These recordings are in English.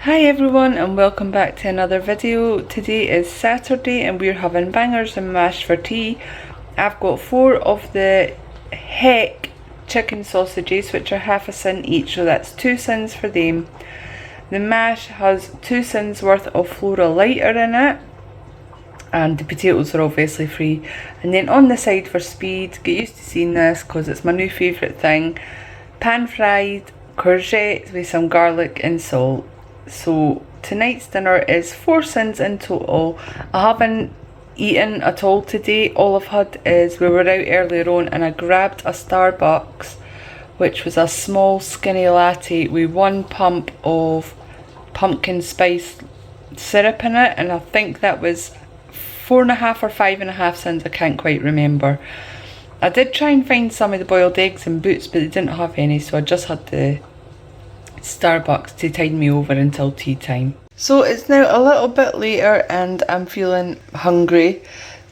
Hi everyone and welcome back to another video. Today is Saturday and we're having bangers and mash for tea. I've got 4 of the heck chicken sausages, which are half a cent each, so that's 2 cents for them. The mash has 2 cents worth of Flora lighter in it, and the potatoes are obviously free. And then on the side for speed, get used to seeing this because it's my new favourite thing, pan fried courgettes with some garlic and salt. So tonight's dinner is 4 cents in total. I haven't eaten at all today. All I've had is, we were out earlier on and I grabbed a Starbucks, which was a small skinny latte with 1 pump of pumpkin spice syrup in it, and I think that was 4.5 or 5.5 cents, I can't quite remember. I did try and find some of the boiled eggs in Boots, but they didn't have any, so I just had the Starbucks to tide me over until tea time. So it's now a little bit later and I'm feeling hungry.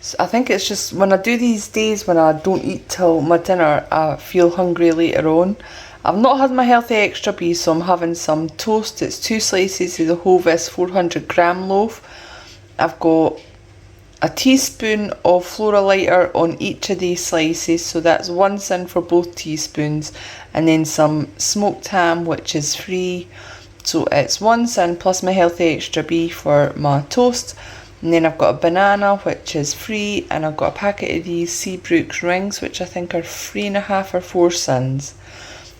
So I think it's just when I do these days when I don't eat till my dinner, I feel hungry later on. I've not had my healthy extra B, so I'm having some toast. It's 2 slices of the Hovis 400 gram loaf. I've got a teaspoon of Flora lighter on each of these slices, so that's 1 cent for both teaspoons, and then some smoked ham, which is free, so it's 1 cent plus my healthy extra B for my toast. And then I've got a banana, which is free, and I've got a packet of these Seabrooks rings, which I think are 3.5 or 4 cents.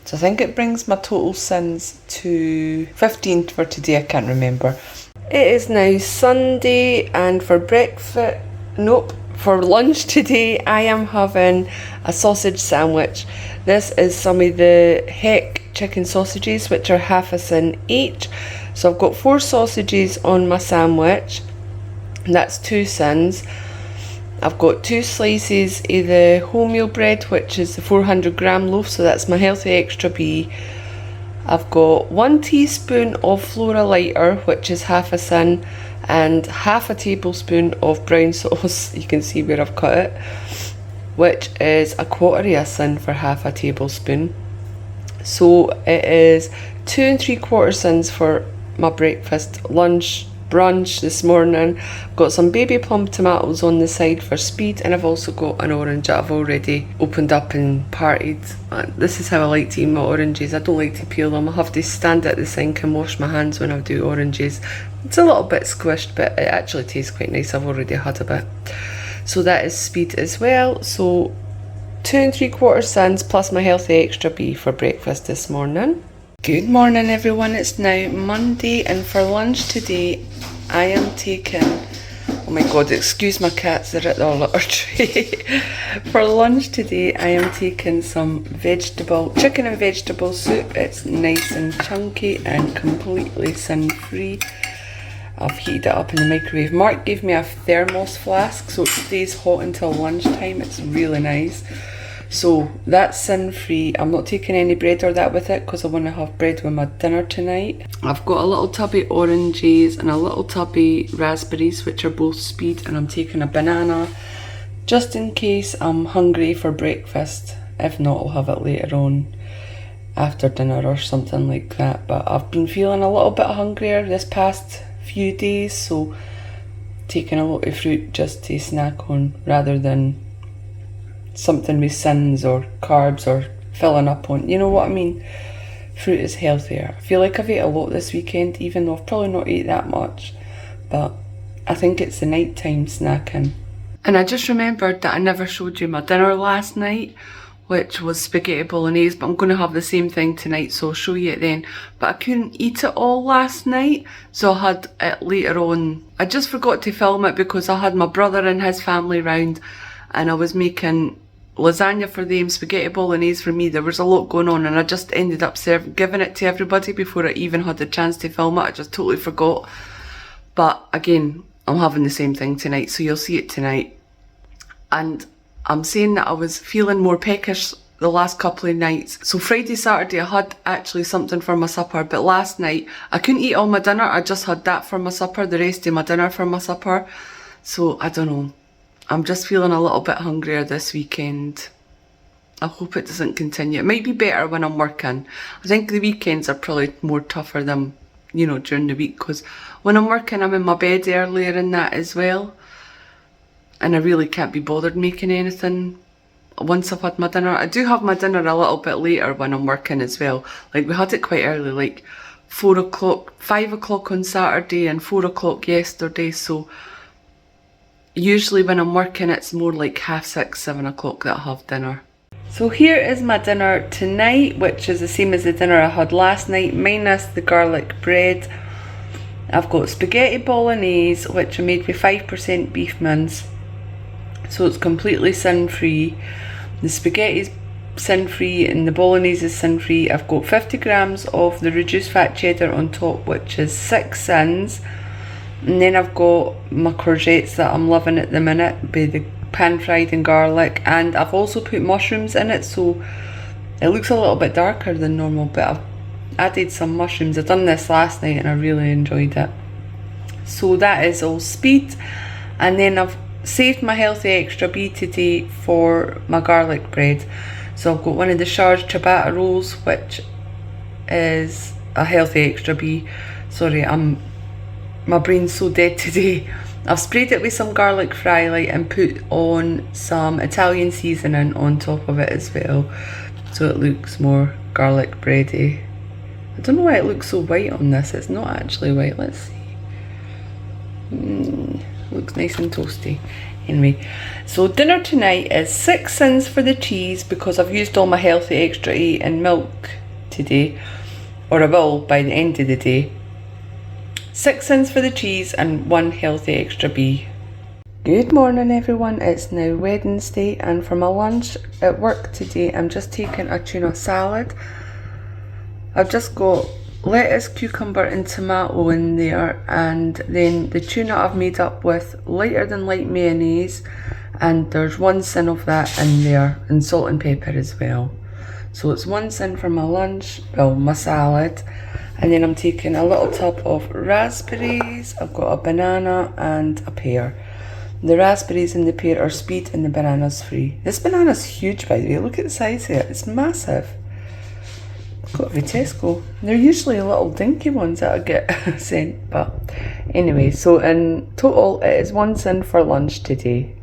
So I think it brings my total cents to 15 for today, I can't remember. It is now Sunday, and for for lunch today I am having a sausage sandwich. This is some of the heck chicken sausages, which are half a cent each. So I've got 4 sausages on my sandwich, and that's 2 cents. I've got 2 slices of the wholemeal bread, which is the 400 gram loaf, so that's my healthy extra B. I've got 1 teaspoon of Flora lighter, which is half a cent, and half a tablespoon of brown sauce, you can see where I've cut it, which is 1/4 cent for half a tablespoon. So it is 2 3/4 cents for my breakfast, lunch, brunch this morning. I've got some baby plum tomatoes on the side for speed, and I've also got an orange that I've already opened up and parted. This is how I like to eat my oranges. I don't like to peel them. I have to stand at the sink and wash my hands when I do oranges. It's a little bit squished, but it actually tastes quite nice. I've already had a bit. So that is speed as well. So 2 3/4 cents plus my healthy extra B for breakfast this morning. Good morning everyone, it's now Monday, and for lunch today I am taking, oh my god, excuse my cats, they're at the litter tray. For lunch today I am taking some chicken and vegetable soup. It's nice and chunky and completely sin free. I've heated it up in the microwave. Mark gave me a thermos flask so it stays hot until lunchtime. It's really nice. So that's sin free. I'm not taking any bread or that with it because I want to have bread with my dinner tonight. I've got a little tubby oranges and a little tubby raspberries, which are both speed, and I'm taking a banana just in case I'm hungry for breakfast. If not, I'll have it later on after dinner or something like that. But I've been feeling a little bit hungrier this past few days, so taking a lot of fruit just to snack on rather than something with sins or carbs or filling up on, you know what I mean? Fruit is healthier. I feel like I've ate a lot this weekend, even though I've probably not ate that much, but I think it's the nighttime snacking. And I just remembered that I never showed you my dinner last night, which was spaghetti bolognese, but I'm going to have the same thing tonight, so I'll show you it then. But I couldn't eat it all last night, so I had it later on. I just forgot to film it because I had my brother and his family round, and I was making lasagna for them, spaghetti bolognese for me. There was a lot going on, and I just ended up giving it to everybody before I even had the chance to film it. I just totally forgot. But again, I'm having the same thing tonight, so you'll see it tonight. And I'm saying that I was feeling more peckish the last couple of nights. So Friday, Saturday, I had actually something for my supper, but last night I couldn't eat all my dinner. I just had that for my supper, the rest of my dinner for my supper. So I don't know. I'm just feeling a little bit hungrier this weekend. I hope it doesn't continue. It might be better when I'm working. I think the weekends are probably more tougher than you know, during the week, because when I'm working I'm in my bed earlier and that as well, and I really can't be bothered making anything once I've had my dinner. I do have my dinner a little bit later when I'm working as well. Like, we had it quite early, like 4 o'clock, 5 o'clock on Saturday and 4 o'clock yesterday, so usually when I'm working it's more like 6:30, 7 o'clock that I have dinner. So here is my dinner tonight, which is the same as the dinner I had last night, minus the garlic bread. I've got spaghetti bolognese, which I made with 5% beef mince, so it's completely sin-free. The spaghetti's sin-free and the bolognese is sin-free. I've got 50 grams of the reduced fat cheddar on top, which is 6 sins. And then I've got my courgettes that I'm loving at the minute, with the pan-fried and garlic. And I've also put mushrooms in it, so it looks a little bit darker than normal, but I've added some mushrooms. I've done this last night and I really enjoyed it. So that is all speed. And then I've saved my healthy extra B today for my garlic bread. So I've got one of the Shards ciabatta rolls, which is a healthy extra B. Sorry, my brain's so dead today. I've sprayed it with some garlic fry light and put on some Italian seasoning on top of it as well, so it looks more garlic bready. I don't know why it looks so white on this. It's not actually white. Let's see. Looks nice and toasty. Anyway, so dinner tonight is 6 sins for the cheese, because I've used all my healthy extra A in milk today, or I will by the end of the day. 6 sins for the cheese and 1 healthy extra B. Good morning everyone, it's now Wednesday, and for my lunch at work today I'm just taking a tuna salad. I've just got lettuce, cucumber and tomato in there, and then the tuna I've made up with lighter than light mayonnaise, and there's 1 sin of that in there, and salt and pepper as well. So it's 1 sin for my lunch, well, my salad. And then I'm taking a little tub of raspberries. I've got a banana and a pear. The raspberries and the pear are speed and the banana's free. This banana's huge, by the way. Look at the size of it. It's massive. I've got it from Tesco. They're usually little dinky ones that I get sent. But anyway, so in total it is 1 sin for lunch today.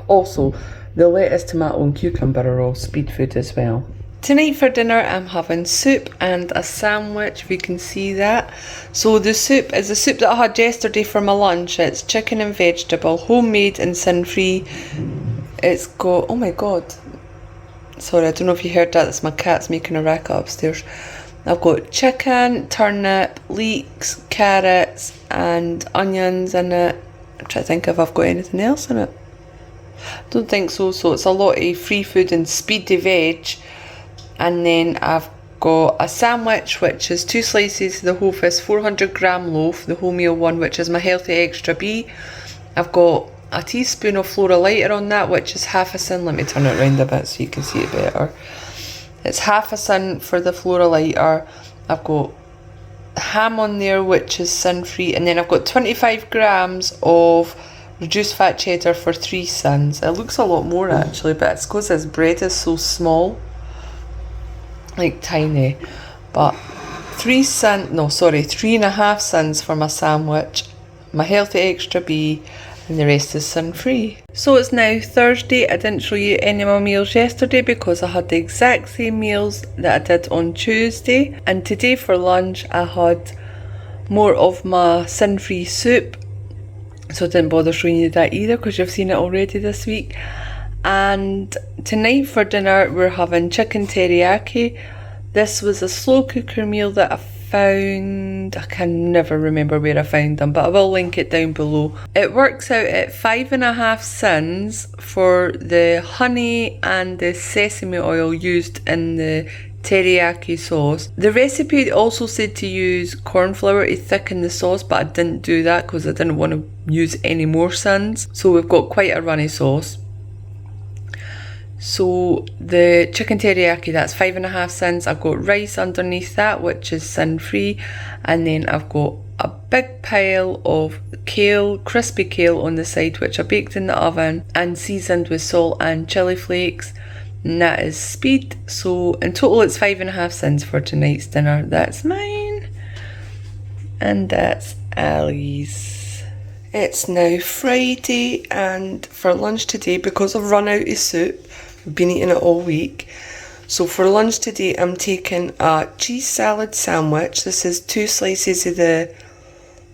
Also, the lettuce, tomato and cucumber are all speed food as well. Tonight for dinner I'm having soup and a sandwich, if you can see that. So the soup is the soup that I had yesterday for my lunch. It's chicken and vegetable, homemade and sin-free. It's got, oh my god, sorry, I don't know if you heard that, that's my cat's making a racket upstairs. I've got chicken, turnip, leeks, carrots and onions in it. I'm trying to think if I've got anything else in it. Don't think so, so it's a lot of free food and speedy veg. And then I've got a sandwich, which is 2 slices of the Hofus 400 gram loaf, the wholemeal one, which is my healthy extra B. I've got a teaspoon of Flora Lighter on that, which is half a sin. Let me turn it around a bit so you can see it better. It's half a sin for the Flora Lighter. I've got ham on there, which is sin free, and then I've got 25 grams of reduced fat cheddar for 3 sins. It looks a lot more actually, but it's because this bread is so small. Like tiny, but 3.5 sins for my sandwich, my healthy extra B, and the rest is sin free. So it's now Thursday. I didn't show you any of my meals yesterday because I had the exact same meals that I did on Tuesday, and today for lunch I had more of my sin free soup, so I didn't bother showing you that either because you've seen it already this week. And tonight for dinner we're having chicken teriyaki. This was a slow cooker meal that I found, I can never remember where I found them, but I will link it down below. It works out at 5.5 sins for the honey and the sesame oil used in the teriyaki sauce. The recipe also said to use corn flour to thicken the sauce, but I didn't do that because I didn't want to use any more sins. So we've got quite a runny sauce. So the chicken teriyaki, that's 5.5 sins. I've got rice underneath that, which is sin free, and then I've got a big pile of kale, crispy kale on the side, which I baked in the oven and seasoned with salt and chili flakes, and that is speed. So in total it's 5.5 sins for tonight's dinner. That's mine. And that's Ali's. It's now Friday, and for lunch today, because I've run out of soup, I've been eating it all week. So for lunch today, I'm taking a cheese salad sandwich. This is 2 slices of the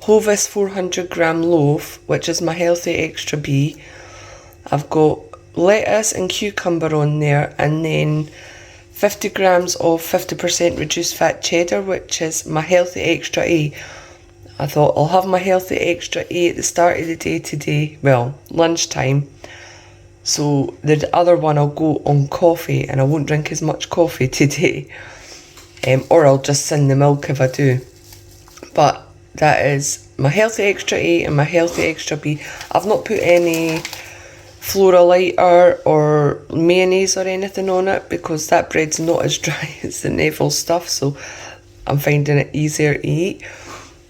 Hovis 400g loaf, which is my healthy extra B. I've got lettuce and cucumber on there, and then 50 grams of 50% reduced fat cheddar, which is my healthy extra A. I thought I'll have my healthy extra A at the start of the day today, well, lunchtime. So the other one I'll go on coffee, and I won't drink as much coffee today. Or I'll just send the milk if I do. But that is my healthy extra A and my healthy extra B. I've not put any Flora lighter or mayonnaise or anything on it, because that bread's not as dry as the Neville stuff, so I'm finding it easier to eat.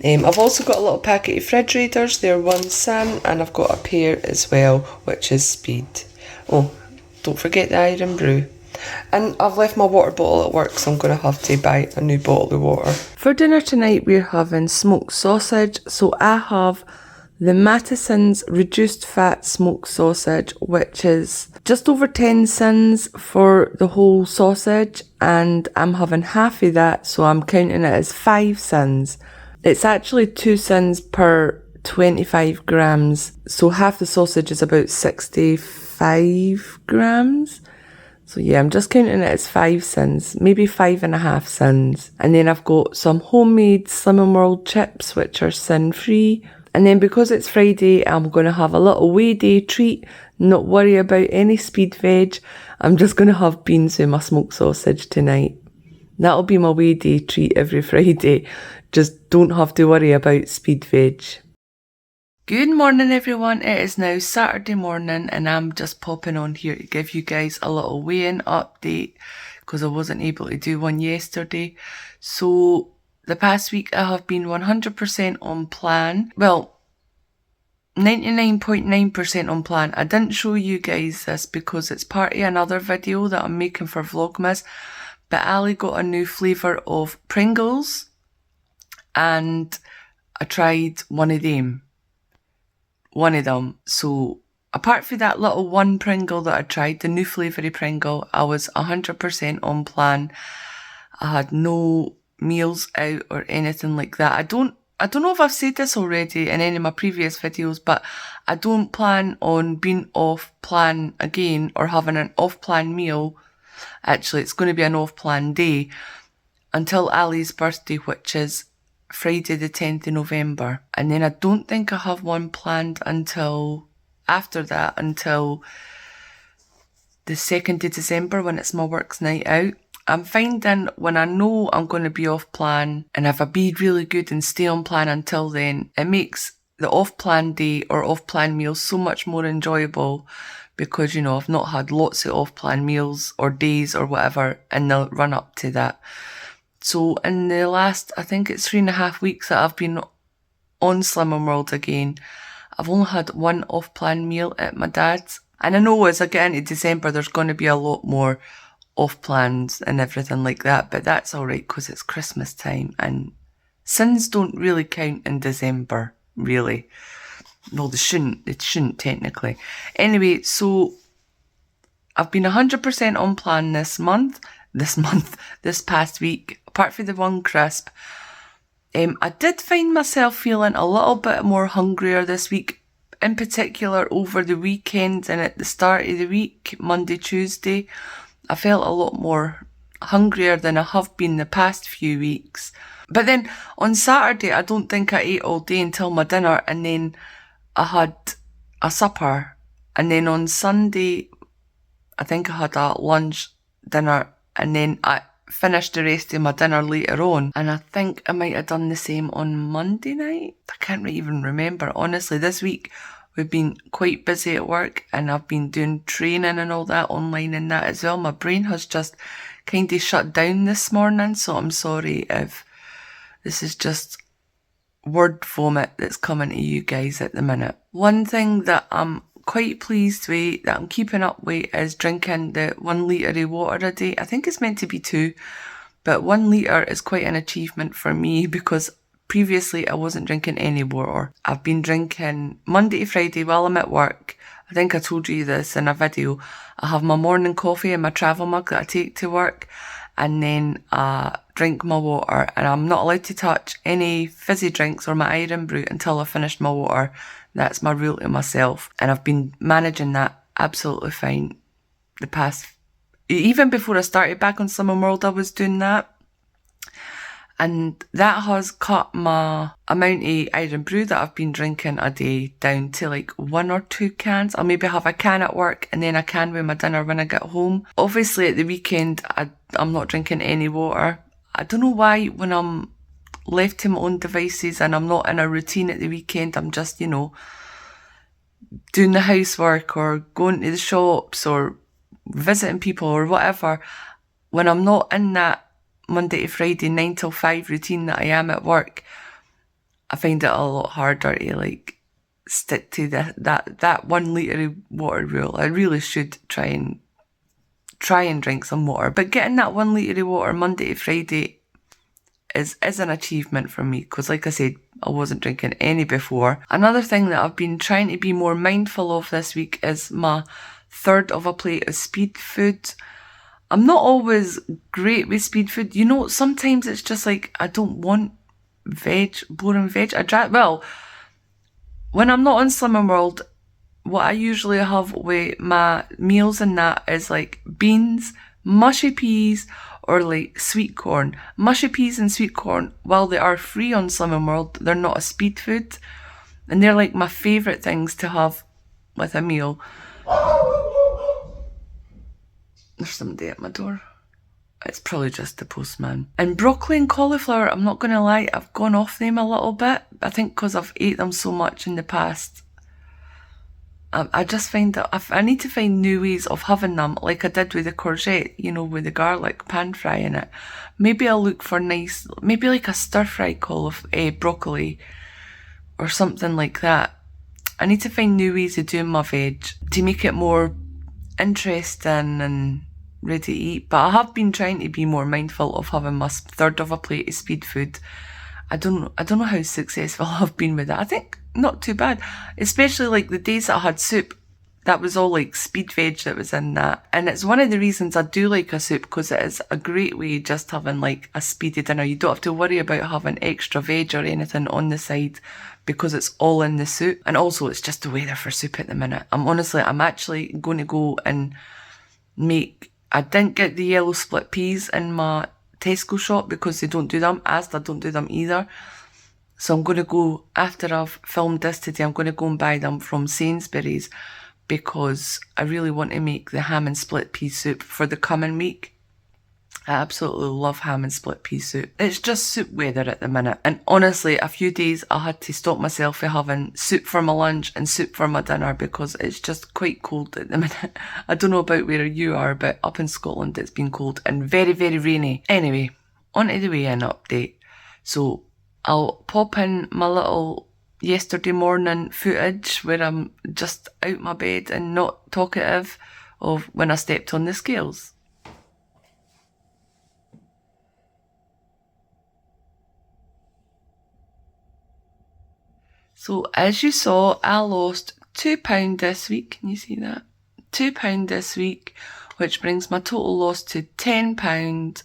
I've also got a little packet of fridge raiders. They're 1 cent, and I've got a pair as well, which is Speed. Oh, don't forget the Iron Brew. And I've left my water bottle at work, so I'm going to have to buy a new bottle of water. For dinner tonight, we're having smoked sausage. So I have the Mattison's reduced fat smoked sausage, which is just over 10 cents for the whole sausage, and I'm having half of that, so I'm counting it as 5 cents. It's actually 2 cents per 25 grams, so half the sausage is about 65 grams. So yeah, I'm just counting it as 5 cents, maybe 5.5 cents. And then I've got some homemade Slimming World chips, which are sin-free. And then because it's Friday, I'm going to have a little way day treat, not worry about any Speed veg. I'm just going to have beans with my smoked sausage tonight. That'll be my way day treat every Friday. Just don't have to worry about Speed veg. Good morning everyone, it is now Saturday morning, and I'm just popping on here to give you guys a little weigh-in update, because I wasn't able to do one yesterday. So the past week I have been 100% on plan. Well, 99.9% on plan. I didn't show you guys this because it's part of another video that I'm making for Vlogmas, but Ali got a new flavour of Pringles, and I tried one of them. So apart from that little one Pringle that I tried, the new flavoury Pringle, I was 100% on plan. I had no meals out or anything like that. I don't know if I've said this already in any of my previous videos, but I don't plan on being off plan again or having an off plan meal. Actually, it's going to be an off plan day until Ali's birthday, which is Friday the 10th of November. And then I don't think I have one planned until after that, until the 2nd of December, when it's my work's night out. I'm finding when I know I'm going to be off plan, and if I be really good and stay on plan until then, it makes the off plan day or off plan meals so much more enjoyable, because, you know, I've not had lots of off plan meals or days or whatever in the run up to that. So in the last, I think it's 3.5 weeks that I've been on Slimming World again, I've only had one off-plan meal at my dad's. And I know as I get into December, there's going to be a lot more off-plans and everything like that, but that's alright because it's Christmas time and sins don't really count in December, really. No, they shouldn't technically. Anyway, so I've been 100% on plan this past week, apart from the one crisp. I did find myself feeling a little bit more hungrier this week, in particular over the weekend and at the start of the week, Monday, Tuesday. I felt a lot more hungrier than I have been the past few weeks. But then on Saturday, I don't think I ate all day until my dinner, and then I had a supper. And then on Sunday, I think I had a lunch, dinner, and then I finished the rest of my dinner later on. And I think I might have done the same on Monday night. I can't even remember. Honestly, this week we've been quite busy at work, and I've been doing training and all that online and that as well. My brain has just kind of shut down this morning, so I'm sorry if this is just word vomit that's coming to you guys at the minute. One thing that I'm quite pleased with, that I'm keeping up with, is drinking the 1 litre of water a day. I think it's meant to be 2, but 1 litre is quite an achievement for me, because previously I wasn't drinking any water. I've been drinking Monday to Friday while I'm at work. I think I told you this in a video. I have my morning coffee in my travel mug that I take to work, and then I drink my water, and I'm not allowed to touch any fizzy drinks or my iron brew until I've finished my water. That's my rule to myself, and I've been managing that absolutely fine the past, even before I started back on Slimming World, I was doing that. And that has cut my amount of iron brew that I've been drinking a day down to like 1 or 2 cans. I'll maybe have a can at work and then a can with my dinner when I get home. Obviously at the weekend, I'm not drinking any water. I don't know why when I'm left to my own devices and I'm not in a routine at the weekend, I'm just, you know, doing the housework or going to the shops or visiting people or whatever. When I'm not in that Monday to Friday 9 till 5 routine that I am at work, I find it a lot harder to like stick to that 1 litre of water rule. I really should try and drink some water, but getting that 1 litre of water Monday to Friday is an achievement for me, because like I said, I wasn't drinking any before. Another thing that I've been trying to be more mindful of this week is my third of a plate of speed food. I'm not always great with speed food. You know, sometimes it's just like, I don't want boring veg. Well, when I'm not on Slimming World, what I usually have with my meals and that is like beans, mushy peas, or like sweet corn. Mushy peas and sweet corn, while they are free on Slimming World, they're not a speed food. And they're like my favourite things to have with a meal. There's somebody at my door. It's probably just the postman. And broccoli and cauliflower, I'm not going to lie, I've gone off them a little bit. I think because I've ate them so much in the past. I just find that I need to find new ways of having them, like I did with the courgette, you know, with the garlic pan fry in it. Maybe I'll look for nice, maybe like a stir-fried broccoli or something like that. I need to find new ways of doing my veg to make it more interesting and ready to eat. But I have been trying to be more mindful of having my third of a plate of speed food. I don't know how successful I've been with it. I think not too bad, especially like the days that I had soup. That was all like speed veg that was in that. And it's one of the reasons I do like a soup, because it is a great way just having like a speedy dinner. You don't have to worry about having extra veg or anything on the side because it's all in the soup. And also it's just the weather for soup at the minute. I'm actually going to go and I didn't get the yellow split peas in my Tesco shop because they don't do them. Asda don't do them either. So I'm going to go, after I've filmed this today, I'm going to go and buy them from Sainsbury's, because I really want to make the ham and split pea soup for the coming week. I absolutely love ham and split pea soup. It's just soup weather at the minute. And honestly, a few days I had to stop myself from having soup for my lunch and soup for my dinner because it's just quite cold at the minute. I don't know about where you are, but up in Scotland it's been cold and very, very rainy. Anyway, on to the weigh-in update. So I'll pop in my little yesterday morning footage where I'm just out my bed and not talkative of when I stepped on the scales. So as you saw, I lost £2 this week. Can you see that? £2 this week, which brings my total loss to £10,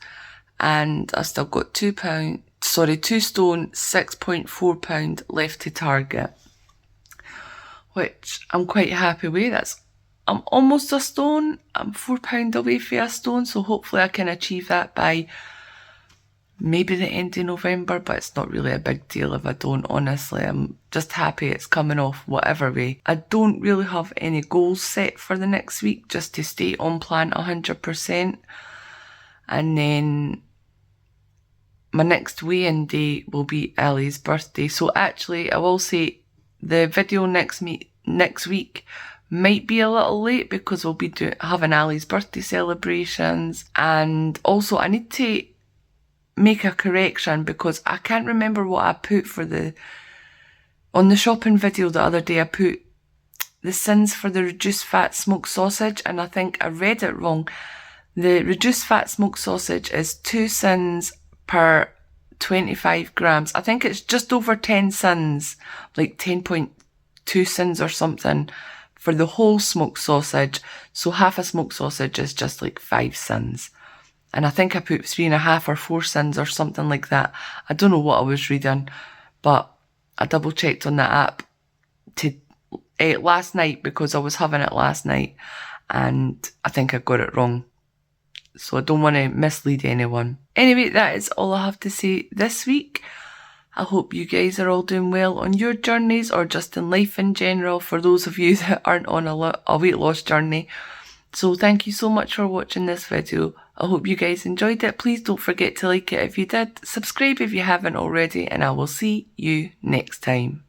and I still got 2 stone, 6.4 pound left to target, which I'm quite happy with. I'm almost a stone. I'm £4 away from a stone, so hopefully I can achieve that by maybe the end of November, but it's not really a big deal if I don't, honestly. I'm just happy it's coming off whatever way. I don't really have any goals set for the next week, just to stay on plan 100%. And then my next weigh-in day will be Ellie's birthday. So actually, I will say the video next week might be a little late because we'll be having Ellie's birthday celebrations. And also I need to make a correction because I can't remember what I put on the shopping video the other day. I put the sins for the reduced fat smoked sausage, and I think I read it wrong. The reduced fat smoked sausage is 2 sins per 25 grams. I think it's just over 10 sins, like 10.2 sins or something for the whole smoked sausage. So half a smoked sausage is just like 5 sins. And I think I put 3.5 or 4 sins or something like that. I don't know what I was reading, but I double checked on the app last night because I was having it last night and I think I got it wrong. So I don't want to mislead anyone. Anyway, that is all I have to say this week. I hope you guys are all doing well on your journeys or just in life in general for those of you that aren't on a weight loss journey. So thank you so much for watching this video. I hope you guys enjoyed it. Please don't forget to like it if you did. Subscribe if you haven't already, and I will see you next time.